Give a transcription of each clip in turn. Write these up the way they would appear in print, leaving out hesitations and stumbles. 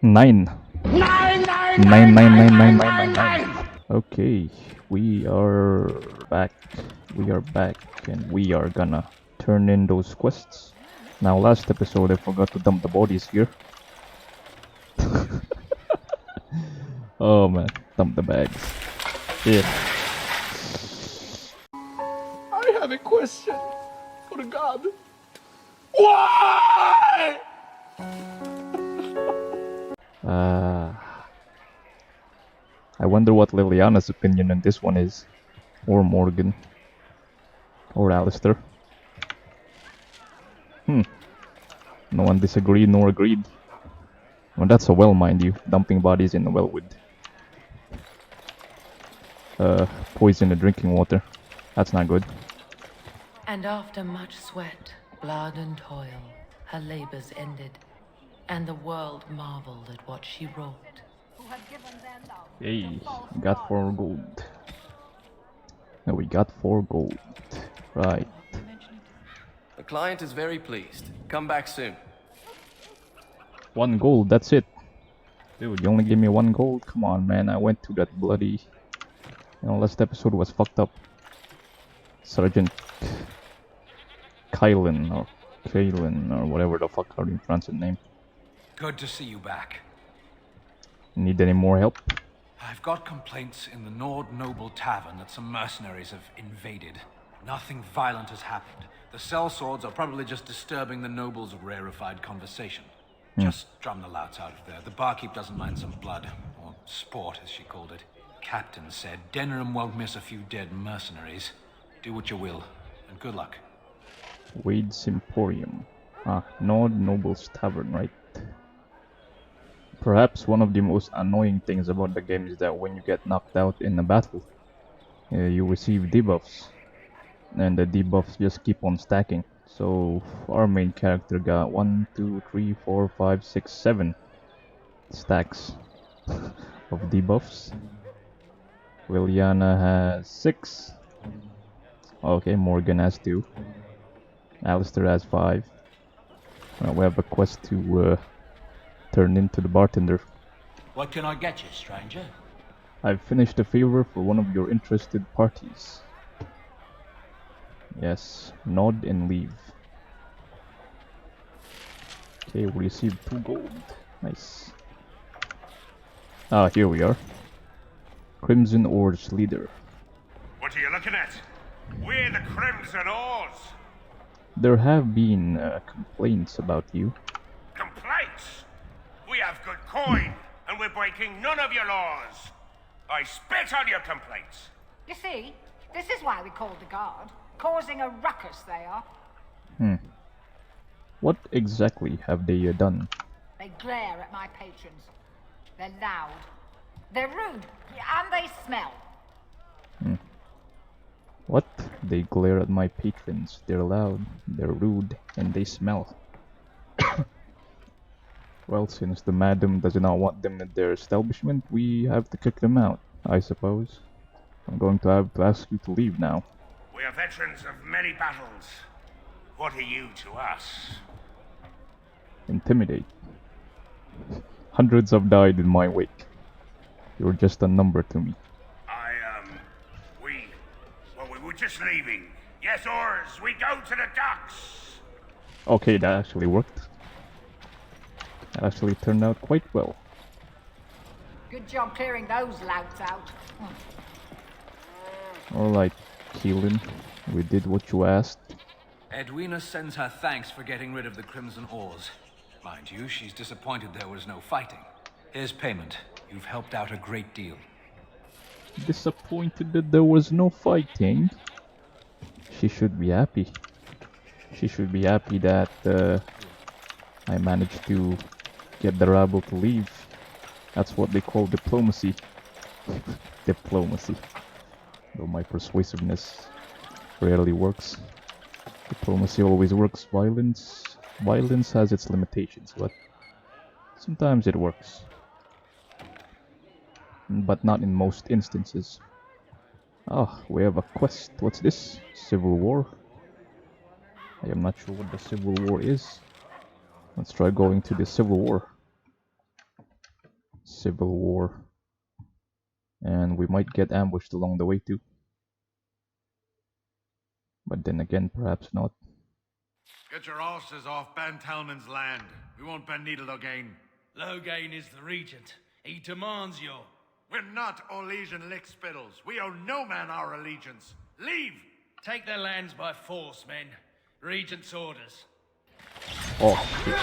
Nine. Nine, nine, Nine, nine, nine, nine, nine, nine, nine, nine, nine, nine. nine. Okay, we are back. We are back, and we are gonna turn in those quests. Now, last episode I forgot to dump the bodies here. Oh man, dump the bags. Yeah. I have a question for God. Why? I wonder what Liliana's opinion on this one is. Or Morgan. Or Alistair. No one disagreed nor agreed. Well, that's a well, mind you. Dumping bodies in the well would poison the drinking water. That's not good. And after much sweat, blood and toil, her labors ended, and the world marveled at what she wrought. Hey, got 4 gold. And we got 4 gold. Right. The client is very pleased. Come back soon. 1 gold, that's it. Dude, you only gave me 1 gold? Come on, man. I went to that bloody... last episode was fucked up. Sergeant Kylan, or whatever the fuck how do you pronounce his name. Good to see you back. Need any more help? I've got complaints in the Nord Noble Tavern that some mercenaries have invaded. Nothing violent has happened. The sellswords are probably just disturbing the nobles' rarefied conversation. Just drum the louts out of there. The barkeep doesn't mind some blood, or sport as she called it. Captain said Denham won't miss a few dead mercenaries. Do what you will, and good luck. Wade's Emporium. Nord Noble's Tavern, right? Perhaps one of the most annoying things about the game is that when you get knocked out in a battle, you receive debuffs. And the debuffs just keep on stacking. So our main character got 1, 2, 3, 4, 5, 6, 7 stacks of debuffs. Liliana has 6. Okay, Morgan has 2. Alistair has 5. We have a quest to turn into the bartender. What can I get you, stranger? I've finished a favor for one of your interested parties. Yes, nod and leave. Okay, we received 2 gold. Nice. Here we are. Crimson Oars leader. What are you looking at? We're the Crimson Oars. There have been complaints about you. Complaints? We have good coin, and we're breaking none of your laws. I spit on your complaints. You see, this is why we called the guard. Causing a ruckus, they are. What exactly have they done? They glare at my patrons. They're loud. They're rude. And they smell. What? They glare at my patrons. They're loud, they're rude, and they smell. Well, since the madam does not want them at their establishment, we have to kick them out, I suppose. I'm going to have to ask you to leave now. We are veterans of many battles. What are you to us? Intimidate. Hundreds have died in my wake. You're just a number to me. We were just leaving. Yes, oars, we go to the docks. Okay, that actually worked. That actually turned out quite well. Good job clearing those louts out. Alright, Keelan, we did what you asked. Edwina sends her thanks for getting rid of the Crimson Oars. Mind you, she's disappointed there was no fighting. Here's payment. You've helped out a great deal. Disappointed that there was no fighting. She should be happy. She should be happy that I managed to get the rabble to leave. That's what they call diplomacy. Diplomacy. Though my persuasiveness rarely works. Diplomacy always works. Violence has its limitations, but sometimes it works. But not in most instances. We have a quest. What's this? Civil War? I am not sure what the Civil War is. Let's try going to the Civil War. civil war. And we might get ambushed along the way too. But then again, perhaps not. Get your horses off Ben Talman's land. We won't Ben Needle again. Logain is the regent. He demands your... We're not Olesian lickspittles. We owe no man our allegiance. Leave! Take their lands by force, men. Regent's orders. Oh, shit.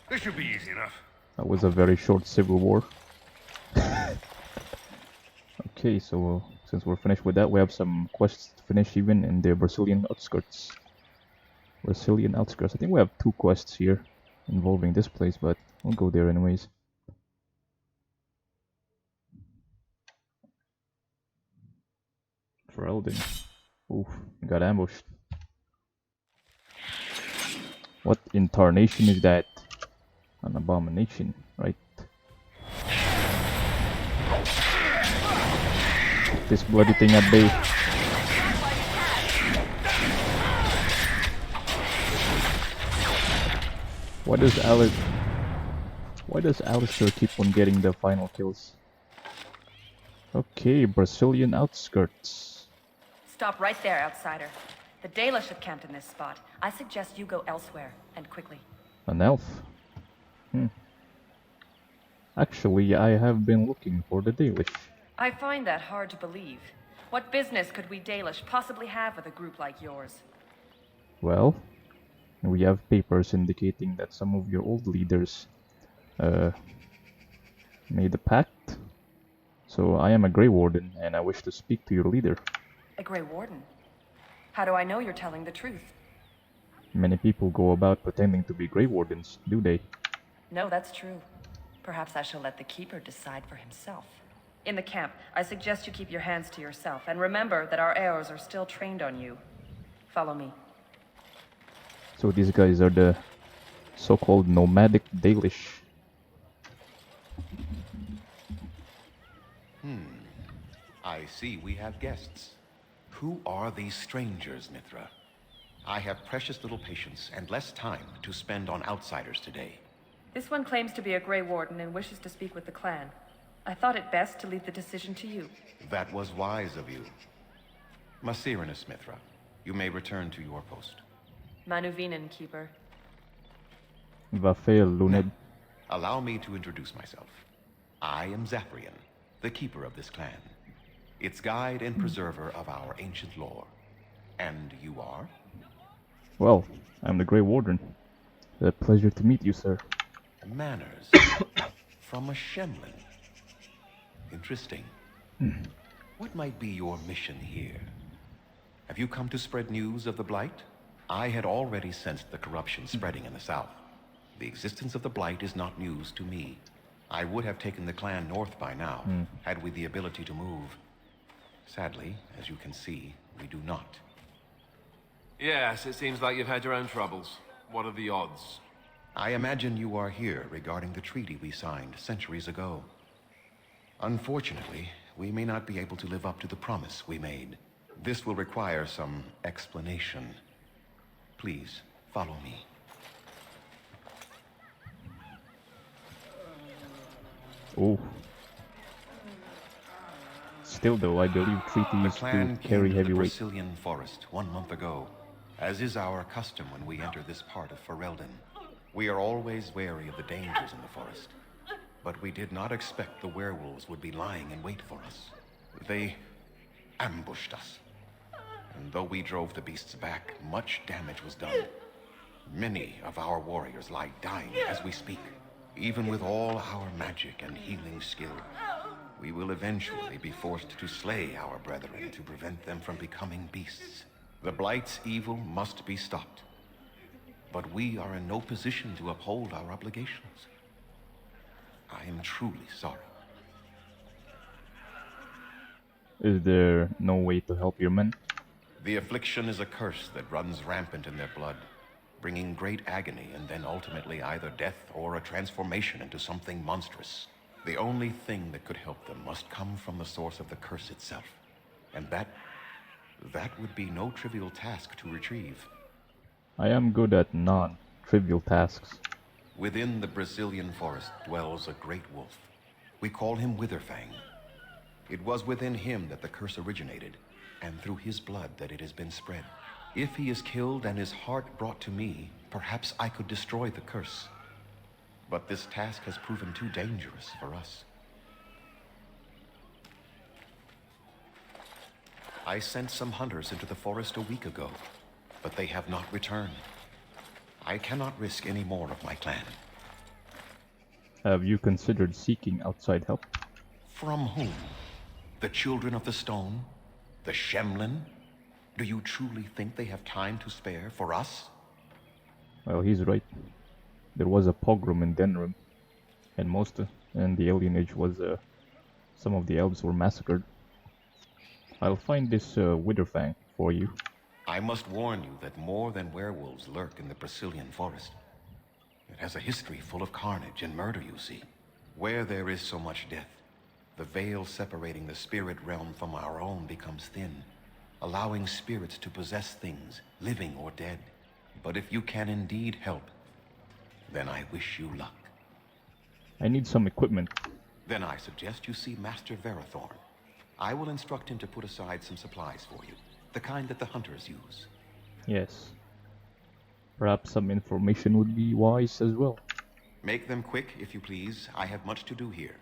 This should be easy enough. That was a very short civil war. Okay, so since we're finished with that, we have some quests to finish even in the Brazilian outskirts. I think we have 2 quests here involving this place, but we'll go there anyways. Ferelden. Oof, got ambushed. What in tarnation is that? An abomination, right? This bloody thing at bay. Why does Alistair keep on getting the final kills? Okay, Brazilian outskirts. Stop right there, outsider. The Dalish have camped in this spot. I suggest you go elsewhere, and quickly. An elf? Actually, I have been looking for the Dalish. I find that hard to believe. What business could we Dalish possibly have with a group like yours? Well, we have papers indicating that some of your old leaders made a pact. So I am a Grey Warden, and I wish to speak to your leader. A Grey Warden? How do I know you're telling the truth? Many people go about pretending to be Grey Wardens, do they? No, that's true. Perhaps I shall let the Keeper decide for himself. In the camp, I suggest you keep your hands to yourself, and remember that our arrows are still trained on you. Follow me. So these guys are the so-called Nomadic Dalish. I see we have guests. Who are these strangers, Mithra? I have precious little patience and less time to spend on outsiders today. This one claims to be a Grey Warden and wishes to speak with the clan. I thought it best to leave the decision to you. That was wise of you. Masirinus, Mithra, you may return to your post. Manuvinen, Keeper. Vafael Luned. Allow me to introduce myself. I am Zafrian, the keeper of this clan. Its guide and preserver of our ancient lore. And you are? Well, I'm the Grey Warden. A pleasure to meet you, sir. Manners. From a Shemlin. Interesting. What might be your mission here? Have you come to spread news of the Blight? I had already sensed the corruption spreading in the south. The existence of the Blight is not news to me. I would have taken the clan north by now, had we the ability to move. Sadly, as you can see, we do not. Yes, it seems like you've had your own troubles. What are the odds? I imagine you are here regarding the treaty we signed centuries ago. Unfortunately, we may not be able to live up to the promise we made. This will require some explanation. Please, follow me. Oh. Still though, I believe treaties The clan do carry came to heavy the weight. Brazilian forest 1 month ago, as is our custom when we enter this part of Ferelden. We are always wary of the dangers in the forest, but we did not expect the werewolves would be lying in wait for us. They ambushed us, and though we drove the beasts back, much damage was done. Many of our warriors lie dying as we speak. Even with all our magic and healing skill, we will eventually be forced to slay our brethren to prevent them from becoming beasts. The Blight's evil must be stopped. But we are in no position to uphold our obligations. I am truly sorry. Is there no way to help your men? The affliction is a curse that runs rampant in their blood, bringing great agony and then ultimately either death or a transformation into something monstrous. The only thing that could help them must come from the source of the curse itself. And that would be no trivial task to retrieve. I am good at non-trivial tasks. Within the Brazilian forest dwells a great wolf. We call him Witherfang. It was within him that the curse originated, and through his blood that it has been spread. If he is killed and his heart brought to me, perhaps I could destroy the curse. But this task has proven too dangerous for us. I sent some hunters into the forest a week ago, but they have not returned. I cannot risk any more of my clan. Have you considered seeking outside help? From whom? The Children of the Stone? The Shemlin? Do you truly think they have time to spare for us? Well, he's right. There was a pogrom in Denrim, and the Alien Age was, some of the elves were massacred. I'll find this Witherfang for you. I must warn you that more than werewolves lurk in the Brazilian forest. It has a history full of carnage and murder, you see. Where there is so much death, the veil separating the spirit realm from our own becomes thin, allowing spirits to possess things, living or dead. But if you can indeed help, then I wish you luck. I need some equipment. Then I suggest you see Master Verathorn. I will instruct him to put aside some supplies for you, the kind that the hunters use. Yes. Perhaps some information would be wise as well. Make them quick, if you please. I have much to do here.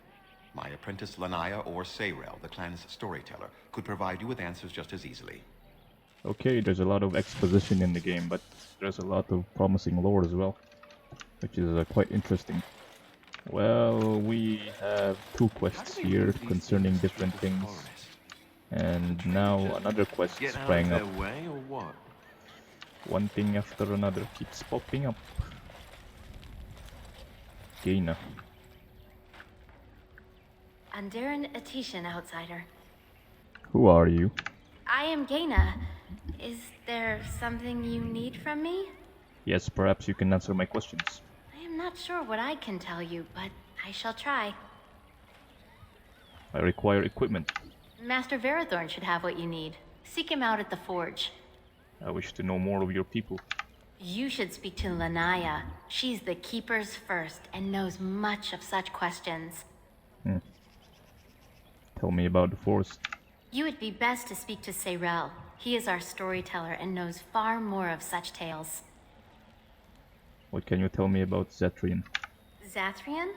My apprentice Lanaya or Sayrel, the clan's storyteller, could provide you with answers just as easily. Okay, there's a lot of exposition in the game, but there's a lot of promising lore as well, which is quite interesting. Well, we have 2 quests here concerning different things, and now another quest sprang up. Way or what? One thing after another keeps popping up. Gaina. Andaran Atishan, outsider. Who are you? I am Gaina. Is there something you need from me? Yes, perhaps you can answer my questions. I am not sure what I can tell you, but I shall try. I require equipment. Master Verathorn should have what you need. Seek him out at the forge. I wish to know more of your people. You should speak to Lanaya. She's the Keeper's first and knows much of such questions. Tell me about the forest. You would be best to speak to Sayrel. He is our storyteller and knows far more of such tales. What can you tell me about Zetrian? Zathrian?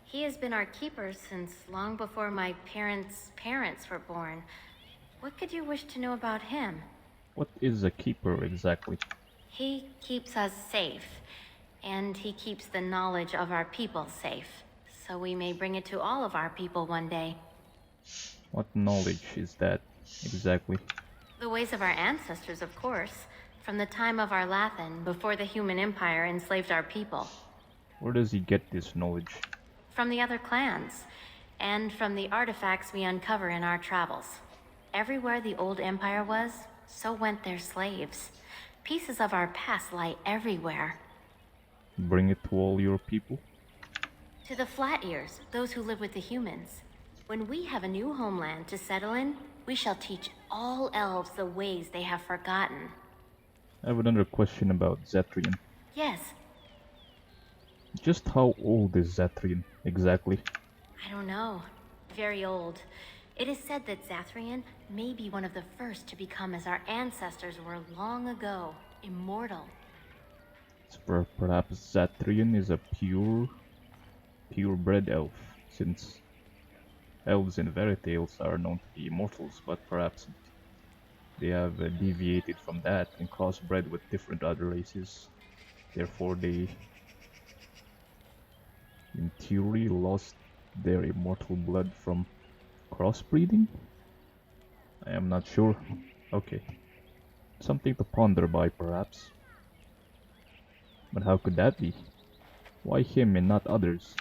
He has been our keeper since long before my parents' parents were born. What could you wish to know about him? What is a keeper exactly? He keeps us safe, and he keeps the knowledge of our people safe, so we may bring it to all of our people one day. What knowledge is that exactly? The ways of our ancestors, of course, from the time of our Lathan, before the human empire enslaved our people. Where does he get this knowledge? From the other clans, and from the artifacts we uncover in our travels. Everywhere the old empire was, so went their slaves. Pieces of our past lie everywhere. Bring it to all your people? To the Flat Ears, those who live with the humans. When we have a new homeland to settle in, we shall teach all elves the ways they have forgotten. I have another question about Zetrian. Yes. Just how old is Zetrian exactly? I don't know. Very old. It is said that Zathrian may be one of the first to become as our ancestors were long ago, immortal. So perhaps Zathrian is a purebred elf, since elves in fairy tales are known to be immortals, but perhaps they have deviated from that and crossbred with different other races. Therefore they, in theory, lost their immortal blood from crossbreeding? I am not sure. Okay. Something to ponder by, perhaps. But how could that be? Why him and not others?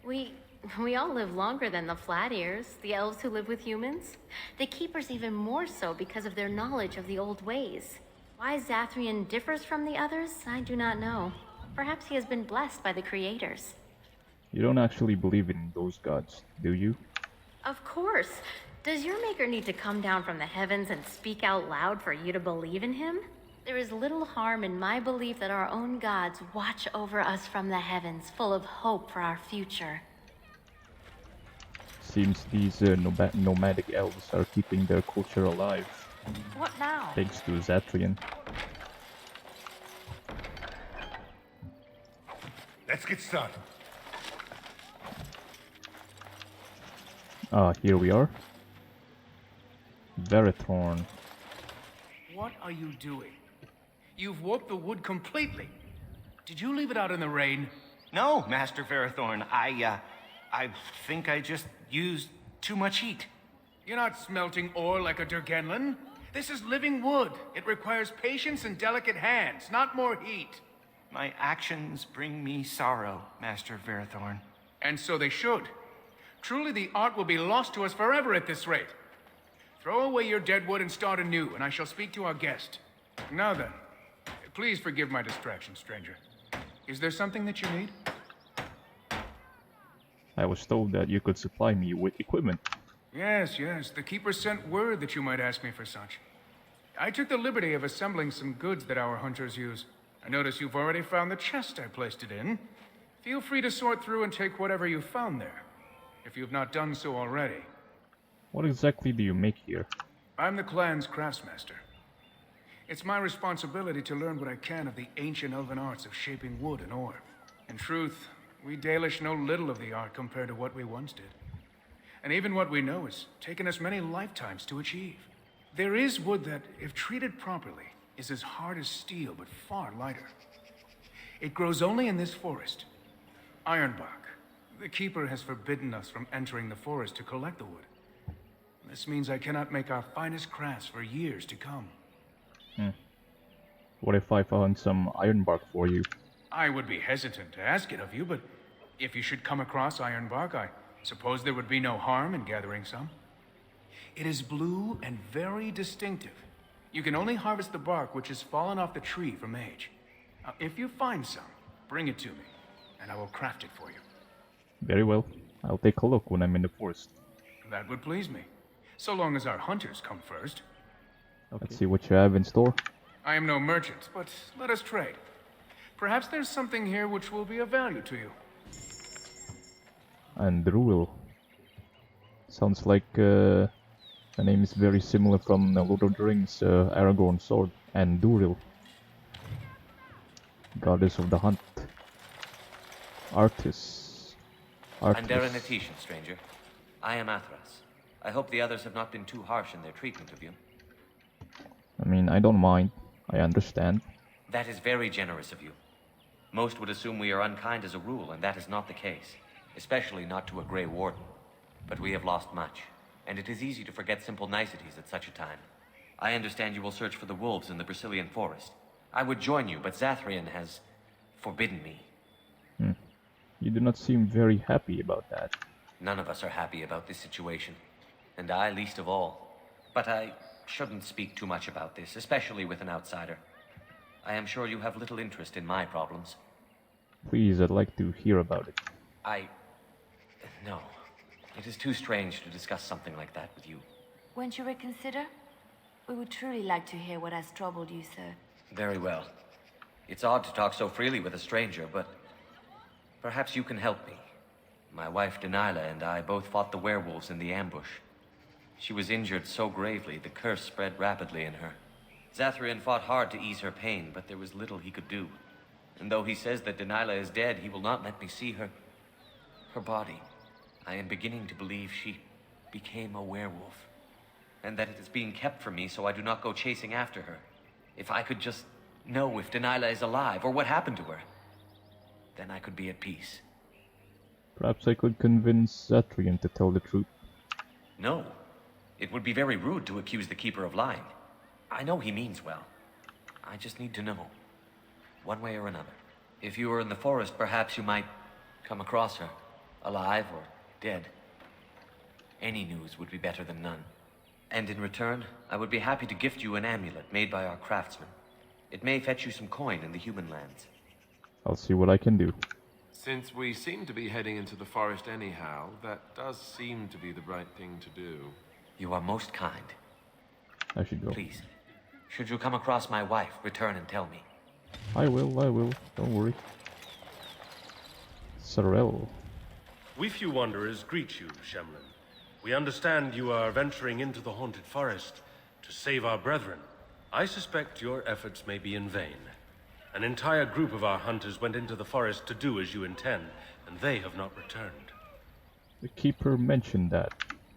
We We all live longer than the Flat Ears, the elves who live with humans. The Keepers even more so because of their knowledge of the old ways. Why Zathrian differs from the others, I do not know. Perhaps he has been blessed by the creators. You don't actually believe in those gods, do you? Of course. Does your maker need to come down from the heavens and speak out loud for you to believe in him? There is little harm in my belief that our own gods watch over us from the heavens, full of hope for our future. Seems these nomadic elves are keeping their culture alive. What now? Thanks to Zathrian. Let's get started. Ah, here we are. Verithorn. What are you doing? You've warped the wood completely. Did you leave it out in the rain? No, Master Verithorn. I think I just used too much heat. You're not smelting ore like a Durgenlin. This is living wood. It requires patience and delicate hands, not more heat. My actions bring me sorrow, Master Verithorn. And so they should. Truly, the art will be lost to us forever at this rate. Throw away your dead wood and start anew, and I shall speak to our guest. Now then, please forgive my distraction, stranger. Is there something that you need? I was told that you could supply me with equipment. Yes, yes. The Keeper sent word that you might ask me for such. I took the liberty of assembling some goods that our hunters use. I notice you've already found the chest I placed it in. Feel free to sort through and take whatever you found there, if you've not done so already. What exactly do you make here? I'm the clan's craftsmaster. It's my responsibility to learn what I can of the ancient elven arts of shaping wood and ore. In truth, we Dalish know little of the art compared to what we once did. And even what we know has taken us many lifetimes to achieve. There is wood that, if treated properly, is as hard as steel but far lighter. It grows only in this forest. Ironbark. The Keeper has forbidden us from entering the forest to collect the wood. This means I cannot make our finest crafts for years to come. What if I found some ironbark for you? I would be hesitant to ask it of you, but if you should come across ironbark, I suppose there would be no harm in gathering some. It is blue and very distinctive. You can only harvest the bark which has fallen off the tree from age. Now, if you find some, bring it to me, and I will craft it for you. Very well. I'll take a look when I'm in the forest. That would please me. So long as our hunters come first. Let's see what you have in store. I am no merchant, but let us trade. Perhaps there's something here which will be of value to you. And Druil. Sounds like the name is very similar from the Lord of the Rings, Aragorn sword. And Duril. Goddess of the hunt. Artis. I'm Daranatishan, stranger. I am Athras. I hope the others have not been too harsh in their treatment of you. I mean, I don't mind. I understand. That is very generous of you. Most would assume we are unkind as a rule, and that is not the case. Especially not to a Grey Warden. But we have lost much, and it is easy to forget simple niceties at such a time. I understand you will search for the wolves in the Brazilian forest. I would join you, but Zathrian has forbidden me. You do not seem very happy about that. None of us are happy about this situation, and I least of all. But I shouldn't speak too much about this, especially with an outsider. I am sure you have little interest in my problems. Please, I'd like to hear about it. No. It is too strange to discuss something like that with you. Won't you reconsider? We would truly like to hear what has troubled you, sir. Very well. It's odd to talk so freely with a stranger, but perhaps you can help me. My wife Danilah and I both fought the werewolves in the ambush. She was injured so gravely, the curse spread rapidly in her. Zathrian fought hard to ease her pain, but there was little he could do. And though he says that Danilah is dead, he will not let me see her body. I am beginning to believe she became a werewolf, and that it is being kept from me so I do not go chasing after her. If I could just know if Danilah is alive, or what happened to her, then I could be at peace. Perhaps I could convince Zathrian to tell the truth. No. It would be very rude to accuse the Keeper of lying. I know he means well. I just need to know. One way or another. If you were in the forest, perhaps you might come across her. Alive or dead. Any news would be better than none. And in return, I would be happy to gift you an amulet made by our craftsman. It may fetch you some coin in the human lands. I'll see what I can do. Since we seem to be heading into the forest anyhow, that does seem to be the right thing to do. You are most kind. I should go. Please, should you come across my wife, return and tell me. I will. Don't worry. Sorrel. We few wanderers greet you, Shemlin. We understand you are venturing into the haunted forest to save our brethren. I suspect your efforts may be in vain. An entire group of our hunters went into the forest to do as you intend, and they have not returned. The keeper mentioned that.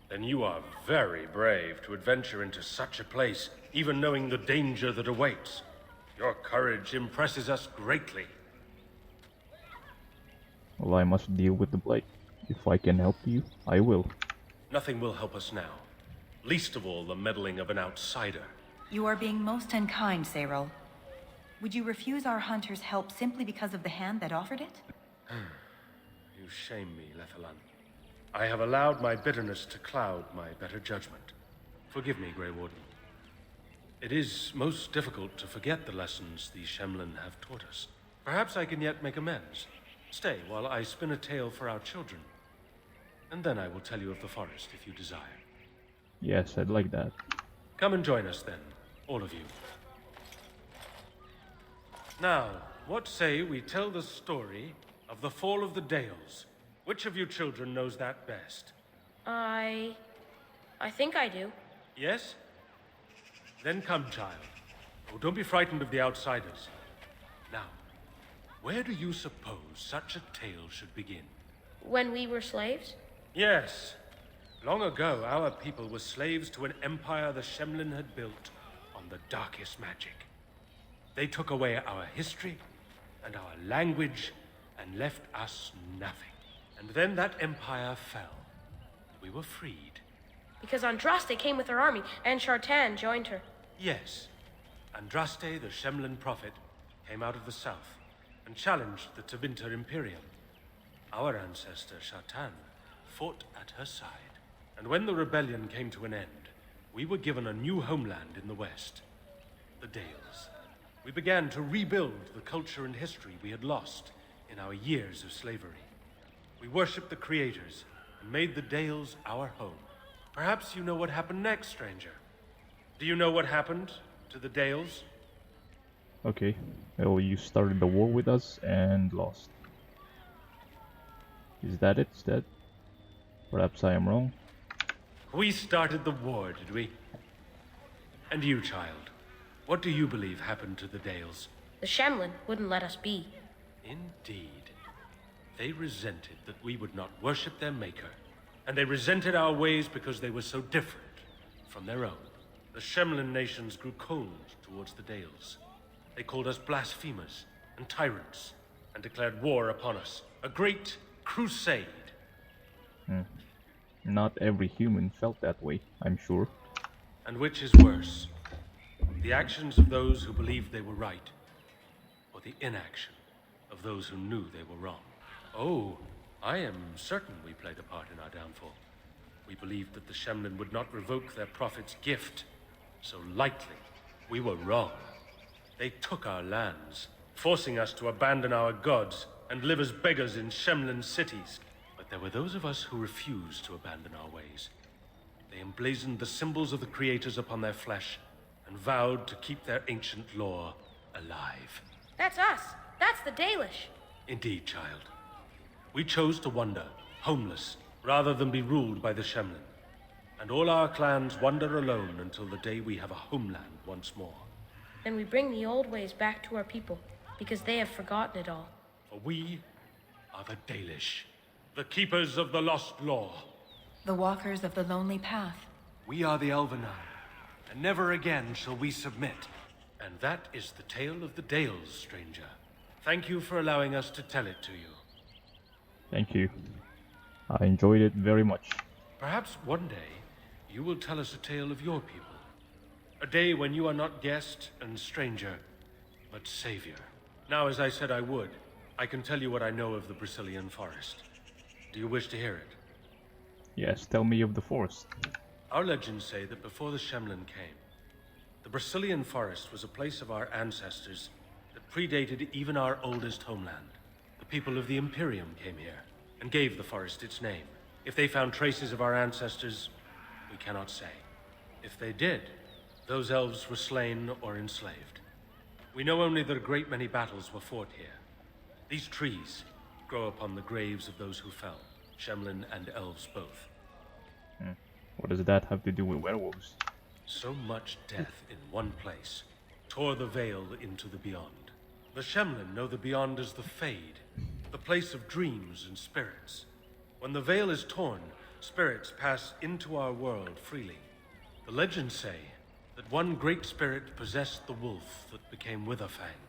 Then you are very brave to adventure into such a place, even knowing the danger that awaits. Your courage impresses us greatly. Well, I must deal with the blight. If I can help you, I will. Nothing will help us now. Least of all, the meddling of an outsider. You are being most unkind, Cyril. Would you refuse our hunter's help simply because of the hand that offered it? You shame me, Lethalan. I have allowed my bitterness to cloud my better judgment. Forgive me, Grey Warden. It is most difficult to forget the lessons these Shemlin have taught us. Perhaps I can yet make amends. Stay while I spin a tale for our children. And then I will tell you of the forest if you desire. Yes, I'd like that. Come and join us then, all of you. Now, what say we tell the story of the fall of the Dales? Which of you children knows that best? I think I do. Yes? Then come, child. Oh, don't be frightened of the outsiders. Now, where do you suppose such a tale should begin? When we were slaves? Yes. Long ago, our people were slaves to an empire the Shemlin had built on the darkest magic. They took away our history and our language and left us nothing. And then that empire fell. We were freed. Because Andraste came with her army, and Shartan joined her. Yes. Andraste, the Shemlin prophet, came out of the south and challenged the Tevinter Imperium. Our ancestor, Shartan, fought at her side. And when the rebellion came to an end, we were given a new homeland in the west, the Dales. We began to rebuild the culture and history we had lost in our years of slavery. We worshipped the creators and made the Dales our home. Perhaps you know what happened next, stranger. Do you know what happened to the Dales? Okay. Well, you started the war with us and lost. Is that it? Is that... Perhaps I am wrong. We started the war, did we? And you, child, what do you believe happened to the Dales? The Shemlin wouldn't let us be. Indeed. They resented that we would not worship their maker. And they resented our ways because they were so different from their own. The Shemlin nations grew cold towards the Dales. They called us blasphemers and tyrants and declared war upon us. A great crusade. Not every human felt that way, I'm sure. And which is worse? The actions of those who believed they were right, or the inaction of those who knew they were wrong? Oh, I am certain we played a part in our downfall. We believed that the Shemlin would not revoke their prophet's gift so lightly. We were wrong. They took our lands, forcing us to abandon our gods and live as beggars in Shemlin cities. But there were those of us who refused to abandon our ways. They emblazoned the symbols of the creators upon their flesh and vowed to keep their ancient lore alive. That's us. That's the Dalish. Indeed, child. We chose to wander, homeless, rather than be ruled by the Shemlin. And all our clans wander alone until the day we have a homeland once more. And we bring the old ways back to our people, because they have forgotten it all. For we are the Dalish, the keepers of the lost law. The walkers of the lonely path. We are the Elvenar, and never again shall we submit. And that is the tale of the Dales, stranger. Thank you for allowing us to tell it to you. Thank you. I enjoyed it very much. Perhaps one day, you will tell us a tale of your people. A day when you are not guest and stranger, but savior. Now, as I said I would, I can tell you what I know of the Brazilian forest. Do you wish to hear it? Yes, tell me of the forest. Our legends say that before the Shemlin came, the Brazilian forest was a place of our ancestors that predated even our oldest homeland. The people of the Imperium came here and gave the forest its name. If they found traces of our ancestors, we cannot say. If they did, those elves were slain or enslaved. We know only that a great many battles were fought here. These trees grow upon the graves of those who fell, Shemlin and elves both. What does that have to do with werewolves? So much death in one place tore the veil into the beyond. The Shemlin know the beyond as the Fade, the place of dreams and spirits. When the veil is torn, spirits pass into our world freely. The legends say that one great spirit possessed the wolf that became Witherfang,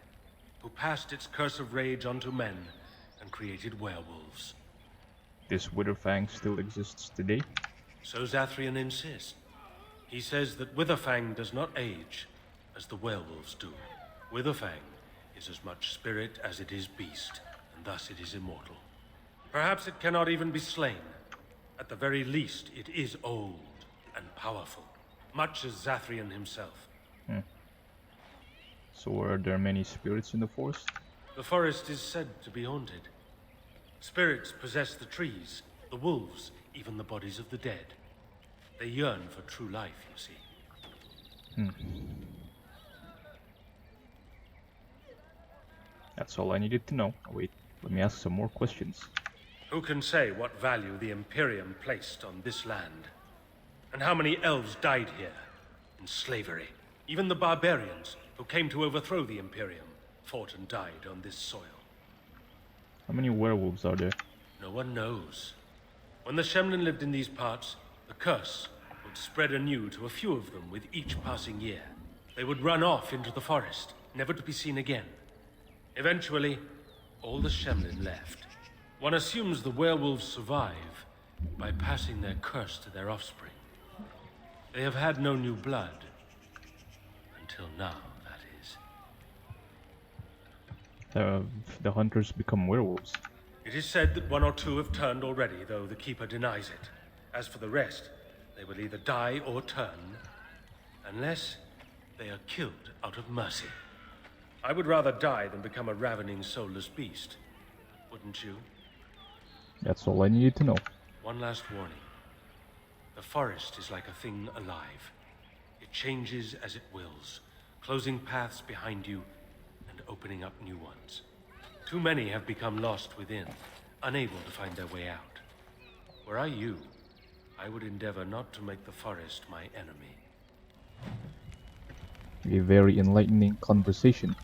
who passed its curse of rage onto men and created werewolves. This Witherfang still exists today? So Zathrian insists. He says that Witherfang does not age as the werewolves do. Witherfang is as much spirit as it is beast, and thus it is immortal. Perhaps it cannot even be slain. At the very least, it is old and powerful, much as Zathrian himself. So are there many spirits in the forest? The forest is said to be haunted. Spirits possess the trees, the wolves, even the bodies of the dead. They yearn for true life, you see. That's all I needed to know. Wait, let me ask some more questions. Who can say what value the Imperium placed on this land? And how many elves died here in slavery? Even the barbarians who came to overthrow the Imperium fought and died on this soil. How many werewolves are there? No one knows. When the Shemlin lived in these parts, the curse would spread anew to a few of them with each passing year. They would run off into the forest, never to be seen again. Eventually, all the Shemlin left. One assumes the werewolves survive by passing their curse to their offspring. They have had no new blood. Until now, that is. The hunters become werewolves. It is said that one or two have turned already, though the Keeper denies it. As for the rest, they will either die or turn, unless they are killed out of mercy. I would rather die than become a ravening, soulless beast. Wouldn't you? That's all I needed to know. One last warning. The forest is like a thing alive. It changes as it wills, closing paths behind you and opening up new ones. Too many have become lost within, unable to find their way out. Were I you, I would endeavor not to make the forest my enemy. A very enlightening conversation.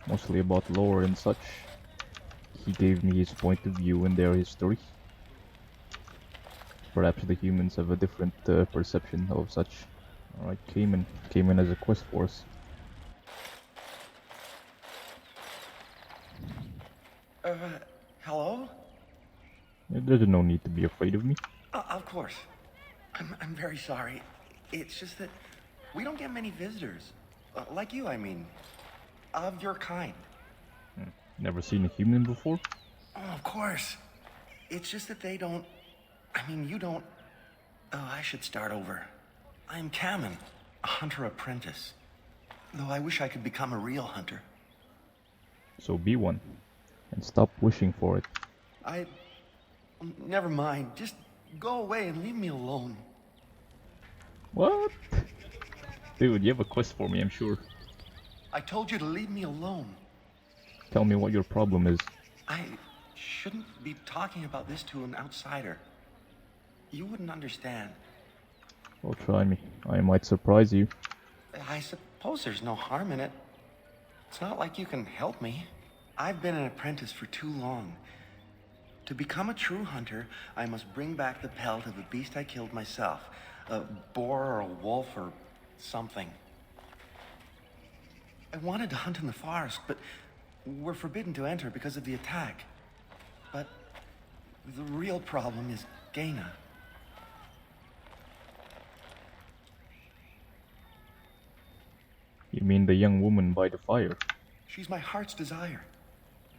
Mostly about lore and such. He gave me his point of view and their history. Perhaps the humans have a different perception of such. Alright, came in as a quest force. Hello? There's no need to be afraid of me. Of course. I'm very sorry. It's just that we don't get many visitors. Like you, I mean. Of your kind. Never seen a human before? Oh, of course. It's just that they don't... I mean, you don't... Oh, I should start over. I'm Kamen, a hunter apprentice. Though I wish I could become a real hunter. So be one. And stop wishing for it. Never mind. Just go away and leave me alone. What? Dude, you have a quest for me, I'm sure. I told you to leave me alone. Tell me what your problem is. I shouldn't be talking about this to an outsider. You wouldn't understand. Well, try me. I might surprise you. I suppose there's no harm in it. It's not like you can help me. I've been an apprentice for too long. To become a true hunter, I must bring back the pelt of a beast I killed myself. A boar or a wolf or something. I wanted to hunt in the forest, but we're forbidden to enter because of the attack. But the real problem is Gaina. You mean the young woman by the fire? She's my heart's desire.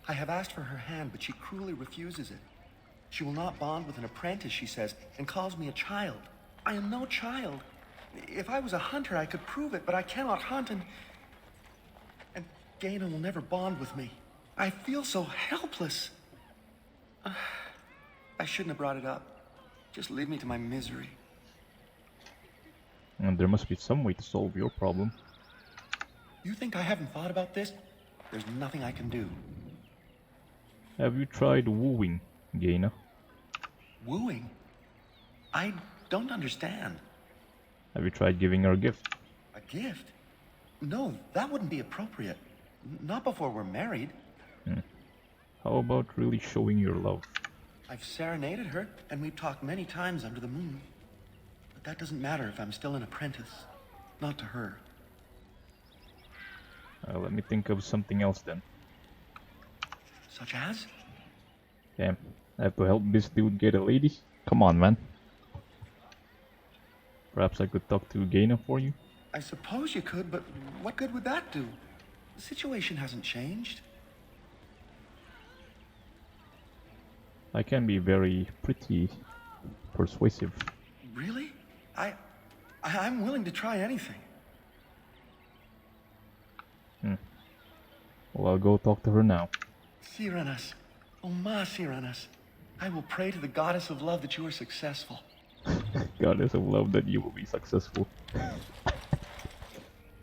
I have asked for her hand, but she cruelly refuses it. She will not bond with an apprentice, she says, and calls me a child. I am no child. If I was a hunter, I could prove it, but I cannot hunt, and Gaina will never bond with me. I feel so helpless. I shouldn't have brought it up. Just leave me to my misery. And there must be some way to solve your problem. You think I haven't thought about this? There's nothing I can do. Have you tried wooing Gaina? Wooing? I don't understand. Have you tried giving her a gift? A gift? No, that wouldn't be appropriate. Not before we're married. How about really showing your love? I've serenaded her, and we've talked many times under the moon. But that doesn't matter if I'm still an apprentice. Not to her. Let me think of something else then. Such as? Damn, I have to help this dude get a lady? Come on, man. Perhaps I could talk to Gaina for you? I suppose you could, but what good would that do? The situation hasn't changed. I can be very pretty persuasive. Really? I'm willing to try anything. Well, I'll go talk to her now. Cyranas. Oh, ma Cyranas. I will pray to the goddess of love that you are successful. Goddess of love that you will be successful.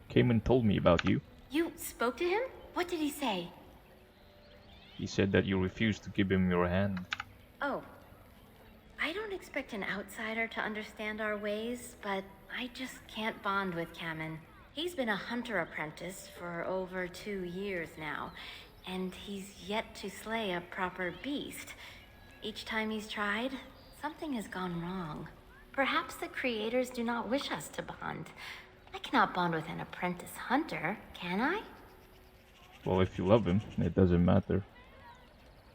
Cayman told me about you. You spoke to him? What did he say? He said that you refused to give him your hand. Oh. I don't expect an outsider to understand our ways, but I just can't bond with Kamen. He's been a hunter apprentice for over 2 years now, and he's yet to slay a proper beast. Each time he's tried, something has gone wrong. Perhaps the creators do not wish us to bond. I cannot bond with an apprentice hunter, can I? Well, if you love him, it doesn't matter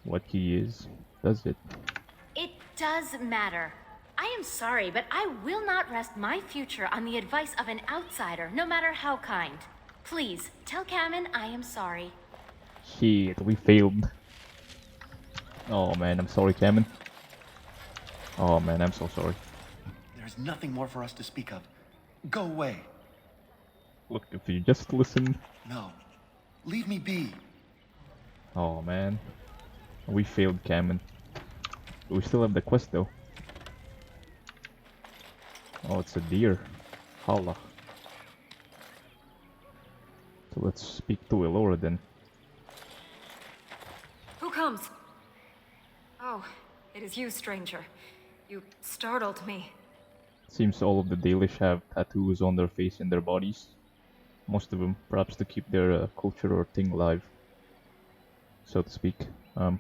what he is, does it? It does matter. I am sorry, but I will not rest my future on the advice of an outsider, no matter how kind. Please, tell Kamen I am sorry. Shit, we failed. Oh man, I'm sorry, Kamen. Oh man, I'm so sorry. There's nothing more for us to speak of. Go away. Look, if you just listen. No. Leave me be. Oh man. We failed, Kamen. We still have the quest though. Oh, it's a deer. Holla. So let's speak to Elora then. Who comes? Oh, it is you, stranger. You startled me. Seems all of the Dalish have tattoos on their face and their bodies. Most of them, perhaps to keep their culture or thing alive, so to speak. I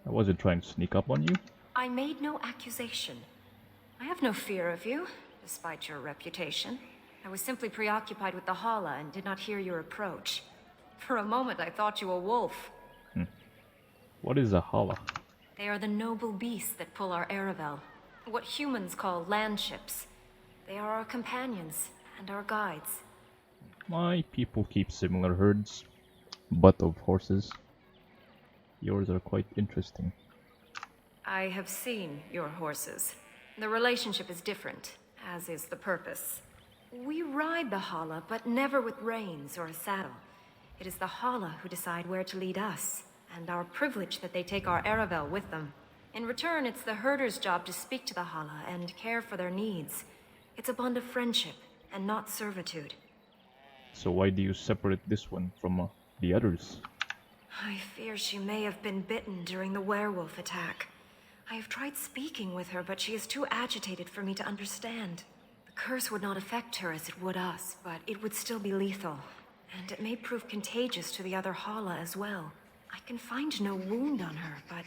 wasn't trying to sneak up on you. I made no accusation. I have no fear of you, despite your reputation. I was simply preoccupied with the Hala and did not hear your approach. For a moment, I thought you a wolf. What is a Hala? They are the noble beasts that pull our Aravel. What humans call landships. They are our companions and our guides. My people keep similar herds, but of horses. Yours are quite interesting. I have seen your horses. The relationship is different, as is the purpose. We ride the Hala, but never with reins or a saddle. It is the Hala who decide where to lead us, and our privilege that they take our Aravel with them. In return, it's the herder's job to speak to the Hala and care for their needs. It's a bond of friendship, and not servitude. So why do you separate this one from the others? I fear she may have been bitten during the werewolf attack. I have tried speaking with her, but she is too agitated for me to understand. The curse would not affect her as it would us, but it would still be lethal. And it may prove contagious to the other Hala as well. I can find no wound on her, but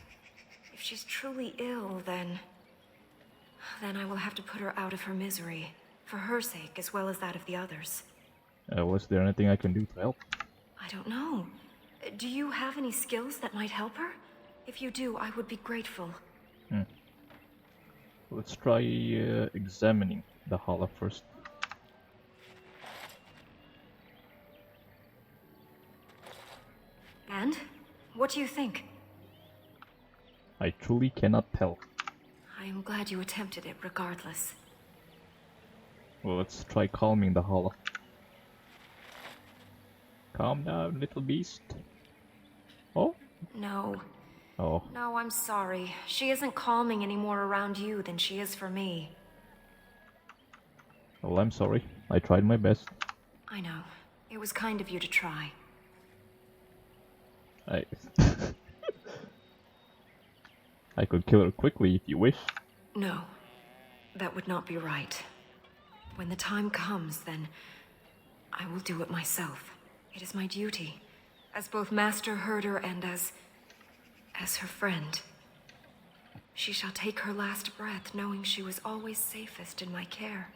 if she's truly ill, then I will have to put her out of her misery. For her sake, as well as that of the others. Was there anything I can do to help? I don't know. Do you have any skills that might help her? If you do, I would be grateful. Let's try examining the Hala first. And? What do you think? I truly cannot tell. I am glad you attempted it regardless. Well, let's try calming the hollow. Calm down, little beast. Oh? No. Oh. No, I'm sorry. She isn't calming any more around you than she is for me. Well, I'm sorry. I tried my best. I know. It was kind of you to try. I could kill her quickly if you wish. No. That would not be right. When the time comes, then I will do it myself. It is my duty, as both master herder and as her friend. She shall take her last breath knowing she was always safest in my care.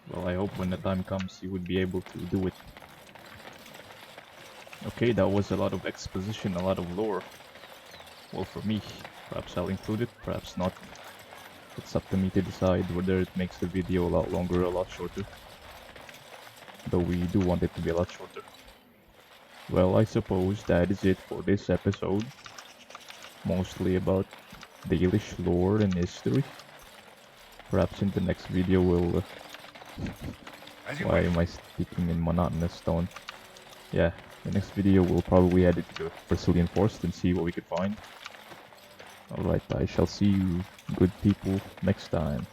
Well, I hope when the time comes you would be able to do it. Okay, that was a lot of exposition, a lot of lore. Well, for me, perhaps I'll include it, perhaps not. It's up to me to decide whether it makes the video a lot longer or a lot shorter. Though we do want it to be a lot shorter. Well, I suppose that is it for this episode. Mostly about Dalish lore and history. Perhaps in the next video we'll... Why am I speaking in monotonous tone? Yeah, the next video we'll probably head into the Brazilian forest and see what we could find. Alright, I shall see you good people next time.